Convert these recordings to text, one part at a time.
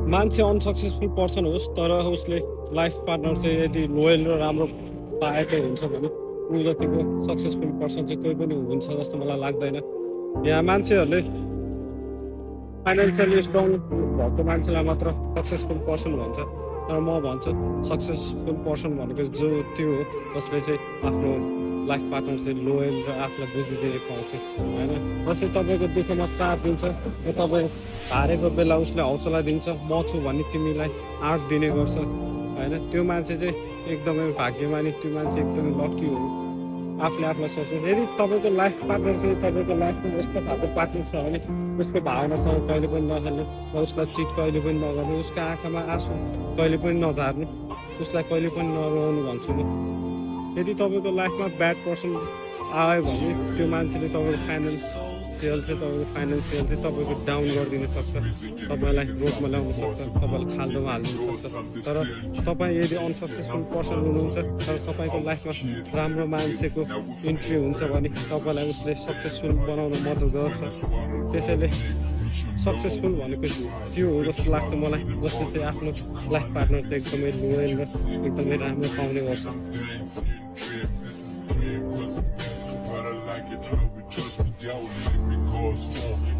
मान्छे unsuccessful person होस् तर उसले लाइफ पार्टनर चाहिँ यदि लोयल र राम्रो पाएकै हुन्छ भने ऊ जतिको सक्सेसफुल पर्सन चाहिँ कोही पनि हुन्छ जस्तो मलाई लाग्दैन। यहाँ मान्छेहरूले फाइनेन्सियली स्ट्रङ भएको मान्छेलाई मात्र सक्सेसफुल पर्सन भन्छ, तर म भन्छु सक्सेसफुल पर्सन भनेको जो त्यो हो जसले चाहिँ आफ्नो लाइफ पार्टनर चाहिँ लोयल र आफूलाई बुझिदिने पाउँछ होइन। जस्तै तपाईँको दुःखमा साथ दिन्छ र तपाईँ हारेको बेला उसले हौसला दिन्छ, म छु भने तिमीलाई आँट दिने गर्छ होइन। त्यो मान्छे चाहिँ एकदमै भाग्यमानी, त्यो मान्छे एकदमै लकी हो। आफूले आफूलाई सोच्नु, यदि तपाईँको लाइफ पार्टनर चाहिँ तपाईँको लाइफमा यस्तो खालको पार्टनर छ भने उसको भावनासँग कहिले पनि नखेल्नु र उसलाई चिट कहिले पनि नगर्नु, उसको आँखामा आँसु कहिले पनि नझार्नु, उसलाई कहिले पनि नरुवाउनु भन्छु म। यदि तपाईँको लाइफमा ब्याड पर्सन आयो भने त्यो मान्छेले तपाईँको फाइनेन्सियल चाहिँ तपाईँको डाउन गरिदिन सक्छ, तपाईँलाई ग्रोथमा ल्याउन सक्छ, तपाईँलाई खाल्डोमा हालिदिन सक्छ। तर तपाईँ यदि अनसक्सेसफुल पर्सन हुनुहुन्छ तर तपाईँको लाइफमा राम्रो मान्छेको इन्ट्री हुन्छ भने तपाईँलाई उसले सक्सेसफुल बनाउन मद्दत गर्छ। त्यसैले सक्सेसफुल भनेको त्यो हो जस्तो लाग्छ मलाई, जसले चाहिँ आफ्नो लाइफ पार्टनर चाहिँ एकदमै लोयल र एकदमै राम्रो पाउने गर्छ।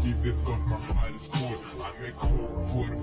Even though my heart is cold, I make hope for the